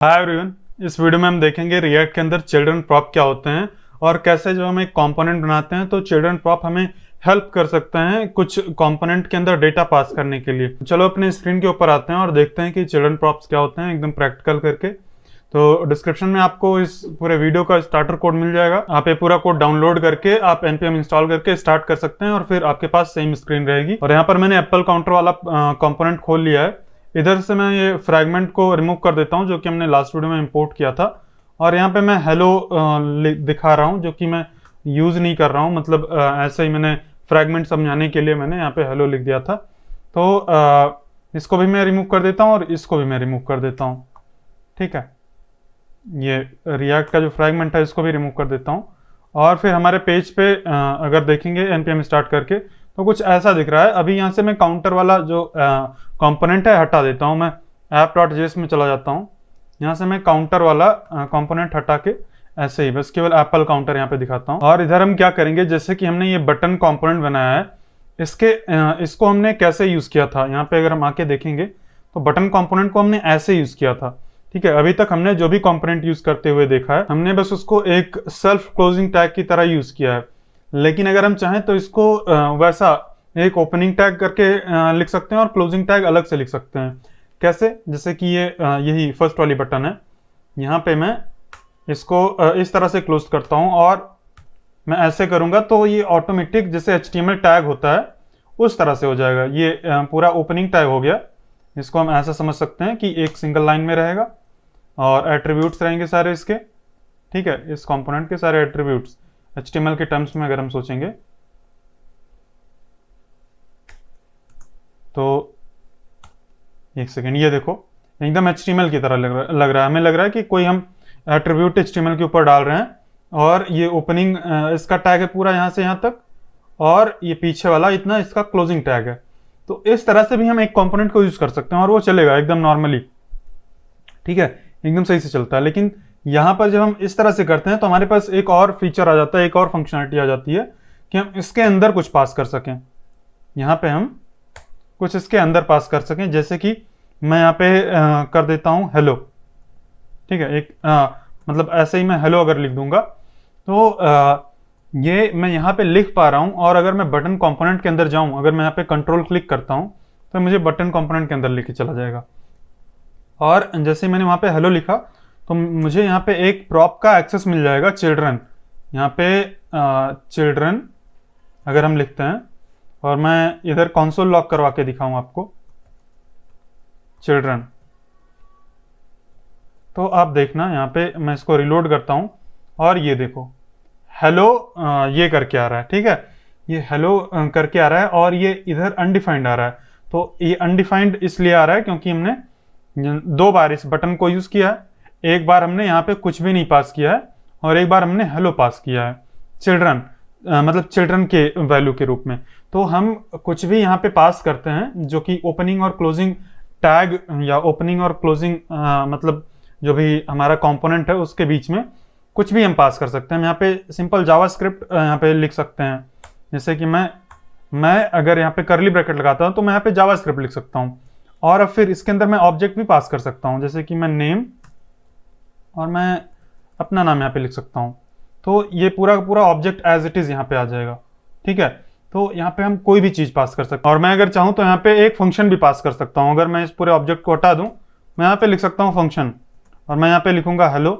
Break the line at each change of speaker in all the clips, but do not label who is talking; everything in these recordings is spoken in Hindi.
Hi everyone. इस वीडियो में हम देखेंगे रिएक्ट के अंदर चिल्ड्रन प्रॉप क्या होते हैं और कैसे जब हम एक कंपोनेंट बनाते हैं तो चिल्ड्रन प्रॉप हमें हेल्प कर सकते हैं कुछ कंपोनेंट के अंदर डेटा पास करने के लिए। चलो अपने स्क्रीन के ऊपर आते हैं और देखते हैं कि चिल्ड्रन प्रॉप्स क्या होते हैं एकदम प्रैक्टिकल करके। तो डिस्क्रिप्शन में आपको इस पूरे वीडियो का स्टार्टर कोड मिल जाएगा। आप ये पूरा कोड डाउनलोड करके आप npm इंस्टॉल करके स्टार्ट कर सकते हैं और फिर आपके पास सेम स्क्रीन रहेगी। और यहाँ पर मैंने एप्पल काउंटर वाला कंपोनेंट खोल लिया है। इधर से मैं ये फ्रैगमेंट को रिमूव कर देता हूँ जो कि हमने लास्ट वीडियो में इंपोर्ट किया था। और यहाँ पे मैं हेलो दिखा रहा हूँ जो कि मैं यूज़ नहीं कर रहा हूँ, मतलब ऐसे ही मैंने फ्रैगमेंट समझाने के लिए मैंने यहाँ पे हेलो लिख दिया था। तो इसको भी मैं रिमूव कर देता हूँ और इसको भी मैं रिमूव कर देता हूँ। ठीक है, ये रिएक्ट का जो फ्रैगमेंट है इसको भी रिमूव कर देता हूँ। और फिर हमारे पेज पे अगर देखेंगे npm स्टार्ट करके तो कुछ ऐसा दिख रहा है। अभी यहाँ से मैं काउंटर वाला जो कंपोनेंट है हटा देता हूँ। मैं app.js में चला जाता हूँ। यहाँ से मैं काउंटर वाला कंपोनेंट हटा के ऐसे ही बस केवल एप्पल काउंटर यहाँ पे दिखाता हूँ। और इधर हम क्या करेंगे, जैसे कि हमने ये बटन कंपोनेंट बनाया है, इसको हमने कैसे यूज किया था। यहाँ पे अगर हम आके देखेंगे तो बटन कंपोनेंट को हमने ऐसे यूज किया था। ठीक है, अभी तक हमने जो भी कंपोनेंट यूज करते हुए देखा है हमने बस उसको एक सेल्फ क्लोजिंग टैग की तरह यूज किया है। लेकिन अगर हम चाहें तो इसको वैसा एक ओपनिंग टैग करके लिख सकते हैं और क्लोजिंग टैग अलग से लिख सकते हैं। कैसे, जैसे कि ये यही फर्स्ट वाली बटन है, यहाँ पे मैं इसको इस तरह से क्लोज करता हूँ और मैं ऐसे करूँगा तो ये ऑटोमेटिक जैसे HTML टैग होता है उस तरह से हो जाएगा। ये पूरा ओपनिंग टैग हो गया। इसको हम ऐसा समझ सकते हैं कि एक सिंगल लाइन में रहेगा और एट्रीब्यूट्स रहेंगे सारे इसके। ठीक है, इस कंपोनेंट के सारे एट्रीब्यूट्स HTML के टर्म्स में अगर हम सोचेंगे तो एक सेकेंड, ये देखो एकदम HTML की तरह लग रहा है। हमें लग रहा है कि कोई हम एट्रीब्यूट HTML के ऊपर डाल रहे हैं। और ये ओपनिंग इसका टैग है पूरा यहाँ से यहाँ तक, और ये पीछे वाला इतना इसका क्लोजिंग टैग है। तो इस तरह से भी हम एक कंपोनेंट को यूज कर सकते हैं और वो चलेगा एकदम नॉर्मली। ठीक है, एकदम सही से चलता है। लेकिन यहाँ पर जब हम इस तरह से करते हैं तो हमारे पास एक और फीचर आ जाता है, एक और फंक्शनलिटी आ जाती है कि हम इसके अंदर कुछ पास कर सकें। यहाँ पे हम कुछ इसके अंदर पास कर सकें, जैसे कि मैं यहाँ पे कर देता हूँ हेलो। ठीक है, मतलब ऐसे ही मैं हेलो अगर लिख दूंगा तो ये मैं यहाँ पे लिख पा रहा हूँ। और अगर मैं बटन कंपोनेंट के अंदर जाऊँ, अगर मैं यहाँ पे कंट्रोल क्लिक करता हूँ तो मुझे बटन कंपोनेंट के अंदर लेके चला जाएगा। और जैसे मैंने वहाँ पे हेलो लिखा तो मुझे यहाँ पे एक प्रॉप का एक्सेस मिल जाएगा, चिल्ड्रन। यहाँ पे चिल्ड्रन अगर हम लिखते हैं और मैं इधर कंसोल लॉक करवा के दिखाऊं आपको चिल्ड्रन, तो आप देखना यहाँ पे मैं इसको रिलोड करता हूँ और ये देखो हेलो ये करके आ रहा है। ठीक है, ये हेलो करके आ रहा है और ये इधर अनडिफाइंड आ रहा है। तो ये अनडिफाइंड इसलिए आ रहा है क्योंकि हमने 2 बार इस बटन को यूज किया है। एक बार हमने यहाँ पे कुछ भी नहीं पास किया है और एक बार हमने हेलो पास किया है, चिल्ड्रन मतलब चिल्ड्रन के वैल्यू के रूप में। तो हम कुछ भी यहाँ पे पास करते हैं जो कि ओपनिंग और क्लोजिंग टैग या ओपनिंग और क्लोजिंग मतलब जो भी हमारा कंपोनेंट है उसके बीच में कुछ भी हम पास कर सकते हैं। हम यहाँ पे सिंपल जावास्क्रिप्ट यहाँ पे लिख सकते हैं। जैसे कि मैं अगर यहाँ पे करली ब्रैकेट लगाता हूँ तो मैं यहाँ पे जावास्क्रिप्ट लिख सकता हूँ। और अब फिर इसके अंदर मैं ऑब्जेक्ट भी पास कर सकता हूँ, जैसे कि मैं नेम और मैं अपना नाम यहाँ पे लिख सकता हूँ। तो ये पूरा का पूरा ऑब्जेक्ट एज इट इज यहाँ पे आ जाएगा। ठीक है, तो यहाँ पे हम कोई भी चीज पास कर सकते हैं। और मैं अगर चाहूँ तो यहाँ पे एक फंक्शन भी पास कर सकता हूँ। अगर मैं इस पूरे ऑब्जेक्ट को हटा दूँ, मैं यहाँ पे लिख सकता हूँ फंक्शन और मैं यहाँ पे लिखूंगा हेलो।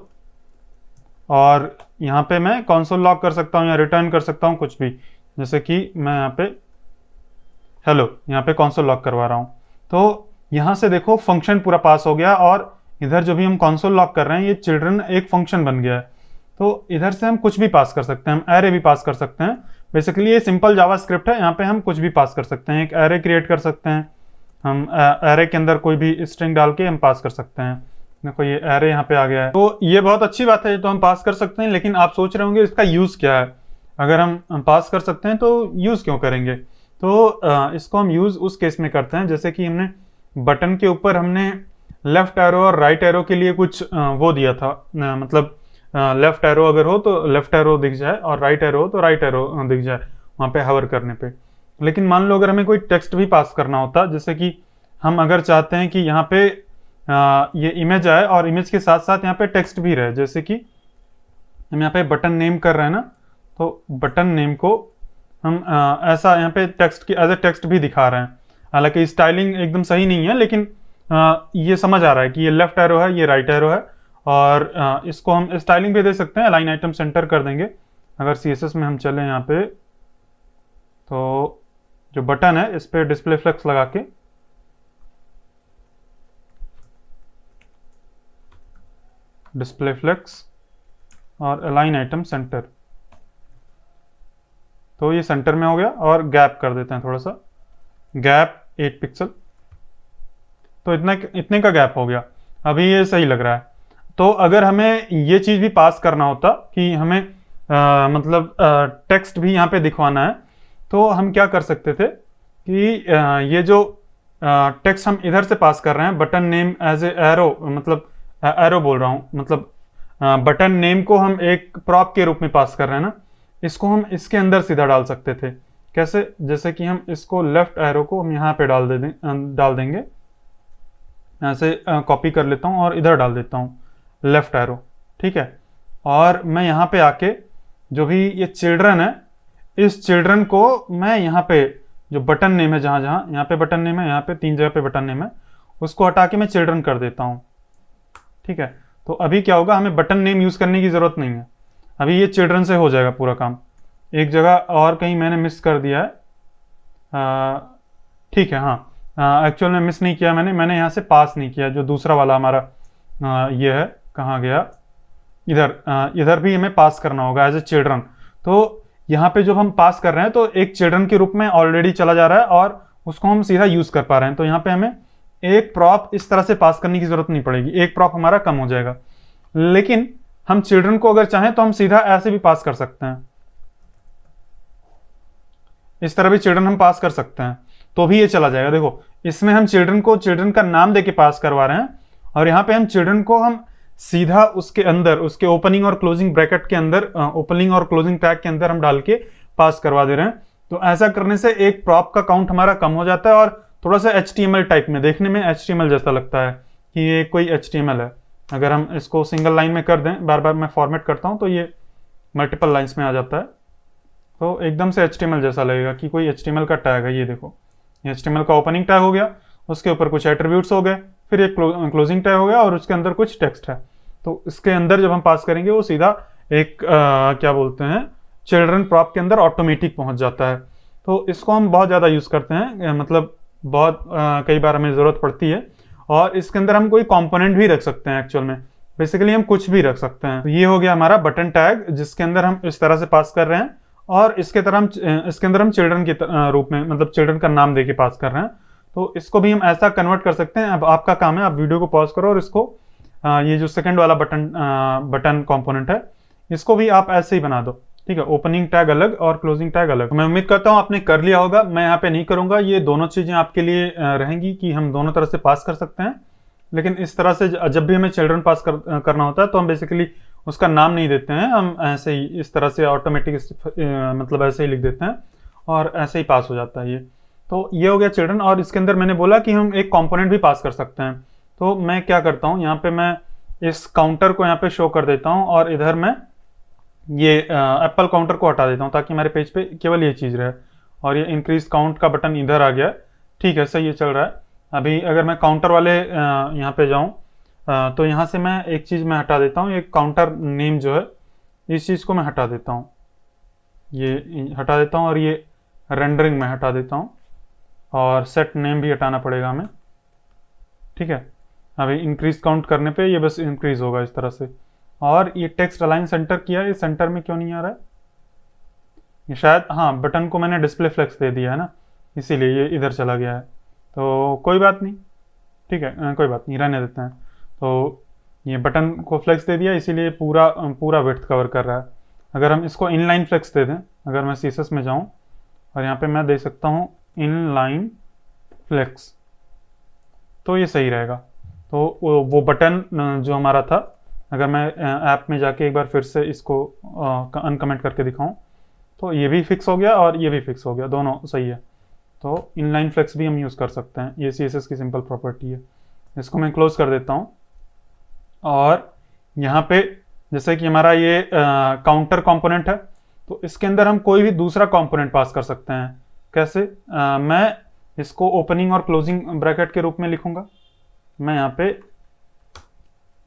और यहाँ पे मैं कंसोल लॉक कर सकता हूँ या रिटर्न कर सकता हूँ कुछ भी, जैसे कि मैं यहाँ पे हेलो यहाँ पे कंसोल लॉक करवा रहा हूँ। तो यहाँ से देखो फंक्शन पूरा पास हो गया और इधर जो भी हम कंसोल लॉक कर रहे हैं ये चिल्ड्रन एक फंक्शन बन गया है। तो इधर से हम कुछ भी पास कर सकते हैं, हम एरे भी पास कर सकते हैं। बेसिकली ये सिंपल जावास्क्रिप्ट है, यहाँ पे हम कुछ भी पास कर सकते हैं। एक एरे क्रिएट कर सकते हैं, हम एरे के अंदर कोई भी स्ट्रिंग डाल के हम पास कर सकते हैं। देखो ये एरे यहाँ पे आ गया है। तो ये बहुत अच्छी बात है, तो हम पास कर सकते हैं। लेकिन आप सोच रहे होंगे इसका यूज क्या है, अगर हम पास कर सकते हैं तो यूज क्यों करेंगे। तो इसको हम यूज उस केस में करते हैं जैसे कि हमने बटन के ऊपर हमने लेफ्ट एरो और राइट एरो के लिए कुछ वो दिया था, मतलब लेफ्ट एरो अगर हो तो लेफ्ट एरो दिख जाए और राइट एरो हो तो राइट एरो दिख जाए वहाँ पे हवर करने पे। लेकिन मान लो अगर हमें कोई टेक्स्ट भी पास करना होता, जैसे कि हम अगर चाहते हैं कि यहाँ पे ये इमेज आए और इमेज के साथ साथ यहाँ पे टेक्स्ट भी रहे। जैसे कि हम यहाँ पे बटन नेम कर रहे हैं ना, तो बटन नेम को हम ऐसा यहाँ पे टेक्स्ट की एज ए टेक्स्ट भी दिखा रहे हैं। हालांकि स्टाइलिंग एकदम सही नहीं है, लेकिन ये समझ आ रहा है कि ये लेफ्ट एरो है, ये राइट एरो है। और इसको हम स्टाइलिंग भी दे सकते हैं, अलाइन आइटम सेंटर कर देंगे। अगर CSS में हम चलें यहाँ पे, तो जो बटन है इस पे डिस्प्ले फ्लेक्स लगा के डिस्प्ले फ्लेक्स और अलाइन आइटम सेंटर, तो ये सेंटर में हो गया। और गैप कर देते हैं थोड़ा सा, गैप 8 पिक्सल, तो इतने का गैप हो गया। अभी ये सही लग रहा है। तो अगर हमें ये चीज़ भी पास करना होता कि हमें मतलब टेक्स्ट भी यहाँ पे दिखवाना है, तो हम क्या कर सकते थे कि ये जो टेक्स्ट हम इधर से पास कर रहे हैं, button name as a arrow, मतलब एरो बोल रहा हूँ, मतलब बटन नेम को हम एक प्रॉप के रूप में पास कर रहे हैं ना, इसको हम इसके अंदर सीधा डाल सकते थे। कैसे? जैसे कि हम इसको लेफ्ट एरो को हम यहाँ पे डाल देंगे। यहाँ से कॉपी कर लेता हूँ और इधर डाल देता हूँ लेफ्ट एरो, ठीक है। और मैं यहाँ पे आके जो भी ये चिल्ड्रन है, इस चिल्ड्रन को मैं यहाँ पे जो बटन नेम है, जहाँ जहाँ यहाँ पे बटन नेम है, यहाँ पे 3 जगह पे बटन नेम है, उसको हटा के मैं चिल्ड्रन कर देता हूँ, ठीक है। तो अभी क्या होगा, हमें बटन नेम यूज करने की जरूरत नहीं है। अभी ये चिल्ड्रन से हो जाएगा पूरा काम। एक जगह और कहीं मैंने मिस कर दिया है, ठीक है, हाँ, एक्चुअल में मिस नहीं किया मैंने यहाँ से पास नहीं किया। जो दूसरा वाला हमारा ये है, कहाँ गया, इधर भी हमें पास करना होगा एज ए चिल्ड्रन। तो यहाँ पे जब हम पास कर रहे हैं तो एक चिल्ड्रन के रूप में ऑलरेडी चला जा रहा है और उसको हम सीधा यूज कर पा रहे हैं। तो यहाँ पे हमें एक प्रॉप इस तरह से पास करने की जरूरत नहीं पड़ेगी, एक प्रॉप हमारा कम हो जाएगा। लेकिन हम चिल्ड्रन को अगर चाहें तो हम सीधा ऐसे भी पास कर सकते हैं, इस तरह भी चिल्ड्रन हम पास कर सकते हैं, तो भी ये चला जाएगा। देखो, इसमें हम चिल्ड्रन को चिल्ड्रन का नाम देके पास करवा रहे हैं, और यहाँ पे हम चिल्ड्रन को हम सीधा उसके अंदर, उसके ओपनिंग और क्लोजिंग ब्रैकेट के अंदर, ओपनिंग और क्लोजिंग टैग के अंदर हम डाल के पास करवा दे रहे हैं। तो ऐसा करने से एक प्रॉप का काउंट हमारा कम हो जाता है और थोड़ा सा HTML टाइप में, देखने में HTML जैसा लगता है कि ये कोई HTML है। अगर हम इसको सिंगल लाइन में कर दें, बार बार मैं फॉर्मेट करता हूं तो ये मल्टीपल लाइंस में आ जाता है, तो एकदम से HTML जैसा लगेगा कि कोई HTML का टैग है। ये देखो, HTML का ओपनिंग टैग हो गया, उसके ऊपर कुछ एट्रीब्यूट्स हो गए, फिर एक क्लोजिंग टैग हो गया और उसके अंदर कुछ टेक्स्ट है। तो इसके अंदर जब हम पास करेंगे वो सीधा एक क्या बोलते हैं, चिल्ड्रन प्रॉप के अंदर ऑटोमेटिक पहुंच जाता है। तो इसको हम बहुत ज़्यादा यूज़ करते हैं, मतलब बहुत कई बार हमें ज़रूरत पड़ती है। और इसके अंदर हम कोई कंपोनेंट भी रख सकते हैं, एक्चुअल में बेसिकली हम कुछ भी रख सकते हैं। तो ये हो गया हमारा बटन टैग, जिसके अंदर हम इस तरह से पास कर रहे हैं, और इसके अंदर हम चिल्ड्रन के रूप में, मतलब चिल्ड्रन का नाम देके पास कर रहे हैं। तो इसको भी हम ऐसा कन्वर्ट कर सकते हैं। अब आपका काम है, आप वीडियो को पॉज करो और इसको ये जो सेकंड वाला बटन कंपोनेंट है, इसको भी आप ऐसे ही बना दो, ठीक है। ओपनिंग टैग अलग और क्लोजिंग टैग अलग। मैं उम्मीद करता हूं आपने कर लिया होगा, मैं यहाँ पे नहीं करूंगा। ये दोनों चीजें आपके लिए रहेंगी कि हम दोनों तरह से पास कर सकते हैं। लेकिन इस तरह से जब भी हमें चिल्ड्रन पास करना होता है तो हम बेसिकली उसका नाम नहीं देते हैं, हम ऐसे ही इस तरह से ऑटोमेटिक मतलब ऐसे ही लिख देते हैं और ऐसे ही पास हो जाता है ये। तो ये हो गया चिल्ड्रन। और इसके अंदर मैंने बोला कि हम एक कंपोनेंट भी पास कर सकते हैं। तो मैं क्या करता हूँ, यहाँ पे मैं इस काउंटर को यहाँ पे शो कर देता हूँ और इधर मैं ये एप्पल काउंटर को हटा देता हूँ, ताकि हमारे पेज पे केवल ये चीज़ रहे। और ये इंक्रीज काउंट का बटन इधर आ गया, ठीक है, सही ये चल रहा है। अभी अगर मैं काउंटर वाले यहाँ पे जाऊँ तो यहाँ से मैं एक चीज़ मैं हटा देता हूँ, एक काउंटर नेम जो है, इस चीज़ को मैं हटा देता हूँ, ये हटा देता हूँ, और ये रेंडरिंग में हटा देता हूँ, और सेट नेम भी हटाना पड़ेगा हमें, ठीक है। अभी इंक्रीज काउंट करने पे ये बस इंक्रीज होगा इस तरह से। और ये टेक्स्ट अलाइन सेंटर किया, ये सेंटर में क्यों नहीं आ रहा है, ये शायद, हाँ, बटन को मैंने डिस्प्ले फ्लेक्स दे दिया है ना, इसीलिए ये इधर चला गया है। तो कोई बात नहीं, ठीक है, कोई बात नहीं, रहने देते हैं। तो ये बटन को फ्लेक्स दे दिया, इसीलिए पूरा विड्थ कवर कर रहा है। अगर हम इसको इनलाइन फ्लेक्स दे दें, अगर मैं CSS में जाऊँ और यहाँ पे मैं दे सकता हूँ इनलाइन फ्लेक्स, तो ये सही रहेगा। तो वो बटन जो हमारा था, अगर मैं ऐप में जाके एक बार फिर से इसको अनकमेंट करके दिखाऊं, तो ये भी फिक्स हो गया और ये भी फिक्स हो गया, दोनों सही है। तो इनलाइन फ्लेक्स भी हम यूज़ कर सकते हैं, ये CSS की सिंपल प्रॉपर्टी है। इसको मैं क्लोज कर देता हूँ। और यहाँ पे जैसे कि हमारा ये काउंटर कंपोनेंट है, तो इसके अंदर हम कोई भी दूसरा कंपोनेंट पास कर सकते हैं। कैसे? मैं इसको ओपनिंग और क्लोजिंग ब्रैकेट के रूप में लिखूंगा। मैं यहाँ पे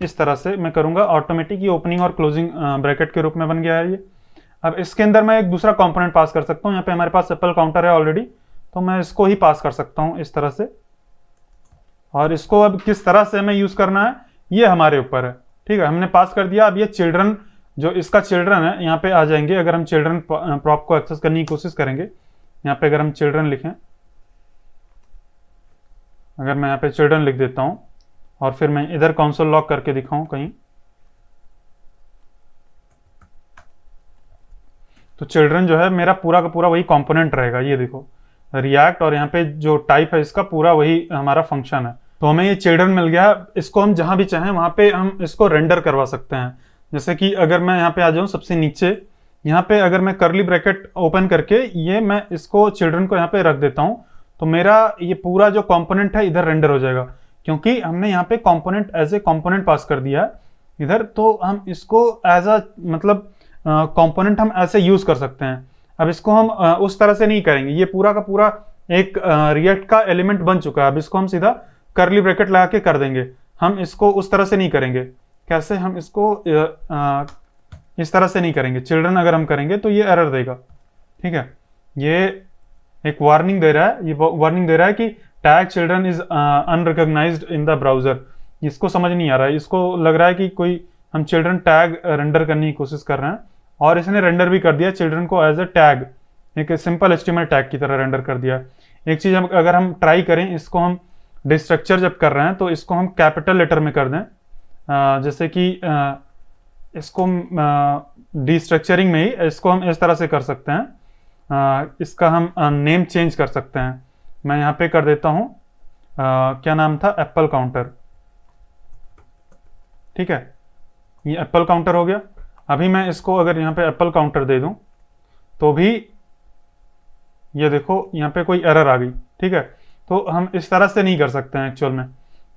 इस तरह से मैं करूंगा, ऑटोमेटिक ये ओपनिंग और क्लोजिंग ब्रैकेट के रूप में बन गया है ये। अब इसके अंदर मैं एक दूसरा कंपोनेंट पास कर सकता हूँ। यहाँ पे हमारे पास एप्पल काउंटर है ऑलरेडी, तो मैं इसको ही पास कर सकता हूँ इस तरह से। और इसको अब किस तरह से हमें यूज करना है ये हमारे ऊपर है। ठीक है, हमने पास कर दिया। अब ये चिल्ड्रन, जो इसका चिल्ड्रन है, यहाँ पे आ जाएंगे। अगर हम चिल्ड्रन प्रॉप को एक्सेस करने की कोशिश करेंगे, यहाँ पे अगर हम चिल्ड्रन लिखें, अगर मैं यहाँ पे चिल्ड्रन लिख देता हूँ और फिर मैं इधर कंसोल लॉग करके दिखाऊं कहीं, तो चिल्ड्रन जो है मेरा पूरा का पूरा वही कंपोनेंट रहेगा। ये देखो रिएक्ट, और यहाँ पे जो टाइप है इसका पूरा वही हमारा फंक्शन है। तो हमें ये चिल्ड्रन मिल गया। इसको हम जहां भी चाहें वहां पे हम इसको रेंडर करवा सकते हैं। जैसे कि अगर मैं यहाँ पे आ जाऊं सबसे नीचे, यहाँ पे अगर मैं कर्ली ब्रैकेट ओपन करके ये मैं इसको चिल्ड्रन को यहाँ पे रख देता हूँ, तो मेरा ये पूरा जो कंपोनेंट है इधर रेंडर हो जाएगा, क्योंकि हमने यहाँ पे कंपोनेंट एज ए कंपोनेंट पास कर दिया है इधर। तो हम इसको एज अ मतलब कंपोनेंट हम ऐसे यूज कर सकते हैं। अब इसको हम उस तरह से नहीं करेंगे, ये पूरा का पूरा एक रिएक्ट का एलिमेंट बन चुका है। अब इसको हम सीधा कर्ली ब्रैकेट लगा के कर देंगे। हम इसको उस तरह से नहीं करेंगे। कैसे? हम इसको इस तरह से नहीं करेंगे। चिल्ड्रन अगर हम करेंगे तो ये एरर देगा। ठीक है, ये एक वार्निंग दे रहा है। ये वार्निंग दे रहा है कि tag children is unrecognised in the browser. इसको समझ नहीं आ रहा है, इसको लग रहा है कि कोई हम चिल्ड्रन टैग रेंडर करने की कोशिश कर रहे हैं, और इसने रेंडर भी कर दिया चिल्ड्रन को एज ए टैग, एक सिंपल HTML टैग की तरह रेंडर कर दिया। एक चीज अगर हम ट्राई करें, इसको हम डिस्ट्रक्चर जब कर रहे हैं तो इसको हम कैपिटल लेटर में कर दें। जैसे कि इसको डिस्ट्रक्चरिंग में ही इसको हम इस तरह से कर सकते हैं। इसका हम नेम चेंज कर सकते हैं। मैं यहाँ पे कर देता हूँ, क्या नाम था, एप्पल काउंटर। ठीक है, ये एप्पल काउंटर हो गया। अभी मैं इसको अगर यहाँ पे एप्पल काउंटर दे दूं तो भी ये देखो यहाँ पे कोई एरर आ गई। ठीक है, तो हम इस तरह से नहीं कर सकते हैं एक्चुअल में,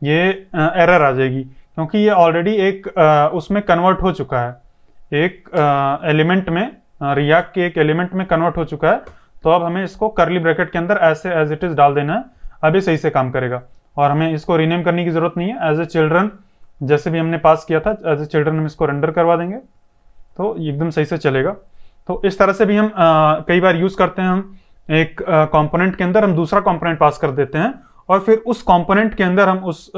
ये एरर आ जाएगी, क्योंकि ये ऑलरेडी एक उसमें कन्वर्ट हो चुका है, एक एलिमेंट में, रिएक्ट के एक एलिमेंट में कन्वर्ट हो चुका है। तो अब हमें इसको कर्ली ब्रैकेट के अंदर ऐसे एज इट इज डाल देना है। अभी सही से काम करेगा, और हमें इसको रीनेम करने की जरूरत नहीं है। एज ए चिल्ड्रन जैसे भी हमने पास किया था, एज ए चिल्ड्रन हम इसको रेंडर करवा देंगे, तो एकदम सही से चलेगा। तो इस तरह से भी हम कई बार यूज करते हैं। हम एक कंपोनेंट के अंदर हम दूसरा कंपोनेंट पास कर देते हैं, और फिर उस कंपोनेंट के अंदर हम उस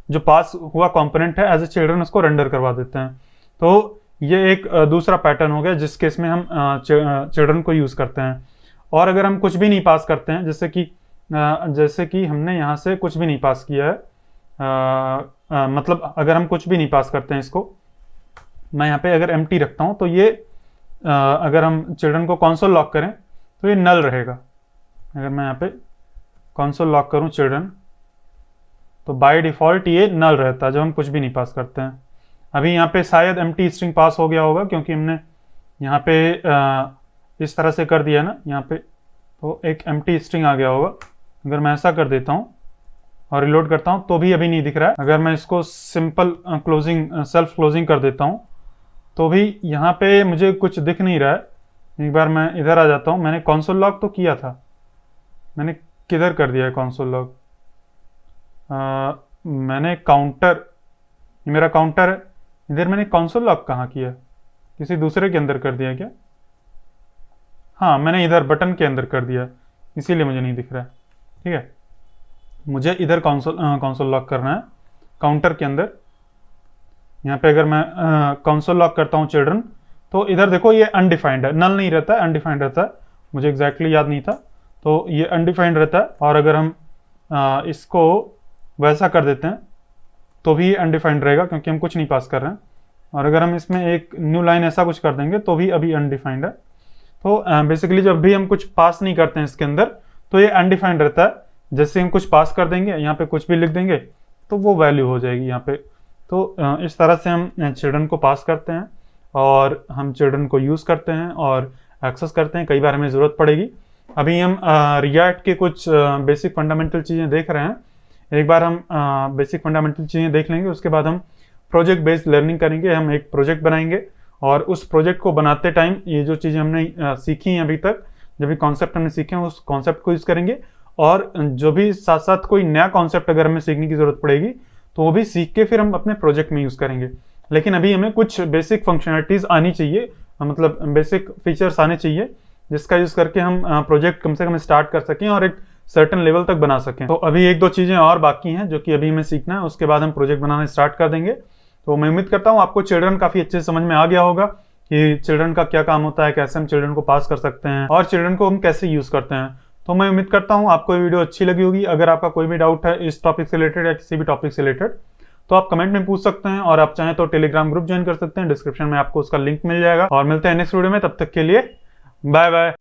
जो पास हुआ कंपोनेंट है एज ए चिल्ड्रन उसको रेंडर करवा देते हैं। तो ये एक दूसरा पैटर्न हो गया जिस केस में हम चिल्ड्रन को यूज करते हैं। और अगर हम कुछ भी नहीं पास करते हैं, जैसे कि हमने यहाँ से कुछ भी नहीं पास किया है, मतलब अगर हम कुछ भी नहीं पास करते हैं, इसको मैं यहाँ पे अगर एम्प्टी रखता हूँ, तो ये अगर हम चिल्ड्रन को कंसोल लॉक करें तो ये नल रहेगा। अगर मैं यहाँ पे कंसोल लॉक करूँ चिल्ड्रन, तो बाय डिफॉल्ट ये नल रहता है जब हम कुछ भी नहीं पास करते हैं। अभी यहाँ पे शायद एम्प्टी स्ट्रिंग पास हो गया होगा, क्योंकि हमने यहाँ पे इस तरह से कर दिया ना यहाँ पे, तो एक एम्प्टी स्ट्रिंग आ गया होगा। अगर मैं ऐसा कर देता हूँ और रिलोड करता हूँ तो भी अभी नहीं दिख रहा है। अगर मैं इसको सिंपल क्लोजिंग, सेल्फ क्लोजिंग कर देता हूँ, तो भी यहाँ पे मुझे कुछ दिख नहीं रहा है। एक बार मैं इधर आ जाता हूँ। मैंने कंसोल लॉग तो किया था, मैंने किधर कर दिया है कंसोल लॉग? मैंने काउंटर, मेरा काउंटर है इधर, मैंने कंसोल लॉग कहाँ किया? किसी दूसरे के अंदर कर दिया क्या? हाँ, मैंने इधर बटन के अंदर कर दिया, इसीलिए मुझे नहीं दिख रहा है। ठीक है, मुझे इधर कंसोल लॉक करना है काउंटर के अंदर। यहाँ पे अगर मैं कंसोल लॉक करता हूँ चिल्ड्रन, तो इधर देखो ये अनडिफाइंड है, नल नहीं रहता है, अनडिफाइंड रहता है। मुझे एग्जैक्टली याद नहीं था, तो ये अनडिफाइंड रहता है। और अगर हम इसको वैसा कर देते हैं तो भी ये अनडिफाइंड रहेगा, क्योंकि हम कुछ नहीं पास कर रहे हैं। और अगर हम इसमें एक न्यू लाइन ऐसा कुछ कर देंगे तो भी अभी अनडिफाइंड है। तो बेसिकली जब भी हम कुछ पास नहीं करते हैं इसके अंदर, तो ये अनडिफाइंड रहता है। जैसे हम कुछ पास कर देंगे, यहाँ पे कुछ भी लिख देंगे, तो वो वैल्यू हो जाएगी यहाँ पे। तो इस तरह से हम चिल्ड्रन को पास करते हैं, और हम चिल्ड्रन को यूज़ करते हैं और एक्सेस करते हैं। कई बार हमें ज़रूरत पड़ेगी। अभी हम रिएक्ट के कुछ बेसिक फंडामेंटल चीज़ें देख रहे हैं। एक बार हम बेसिक फंडामेंटल चीज़ें देख लेंगे, उसके बाद हम प्रोजेक्ट बेस्ड लर्निंग करेंगे। हम एक प्रोजेक्ट बनाएंगे और उस प्रोजेक्ट को बनाते टाइम ये जो चीज़ें हमने सीखी हैं अभी तक, जो भी कॉन्सेप्ट हमने सीखे हैं उस कॉन्सेप्ट को यूज़ करेंगे, और जो भी साथ साथ कोई नया कॉन्सेप्ट अगर हमें सीखने की ज़रूरत पड़ेगी तो वो भी सीख के फिर हम अपने प्रोजेक्ट में यूज़ करेंगे। लेकिन अभी हमें कुछ बेसिक फंक्शनलिटीज़ आनी चाहिए, मतलब बेसिक फीचर्स आने चाहिए जिसका यूज़ करके हम प्रोजेक्ट कम से कम स्टार्ट कर सकें और एक सर्टेन लेवल तक बना सकें। तो अभी एक दो चीज़ें और बाकी हैं जो कि अभी हमें सीखना है, उसके बाद हम प्रोजेक्ट बनाना स्टार्ट कर देंगे। तो मैं उम्मीद करता हूँ आपको चिल्ड्रन काफ़ी अच्छे से समझ में आ गया होगा कि चिल्ड्रन का क्या काम होता है, कैसे हम चिल्ड्रन को पास कर सकते हैं और चिल्ड्रन को हम कैसे यूज़ करते हैं। तो मैं उम्मीद करता हूँ आपको ये वीडियो अच्छी लगी होगी। अगर आपका कोई भी डाउट है इस टॉपिक से रिलेटेड या किसी भी टॉपिक से रिलेटेड तो आप कमेंट में पूछ सकते हैं, और आप चाहें तो टेलीग्राम ग्रुप ज्वाइन कर सकते हैं, डिस्क्रिप्शन में आपको उसका लिंक मिल जाएगा। और मिलते हैं नेक्स्ट वीडियो में, तब तक के लिए बाय बाय।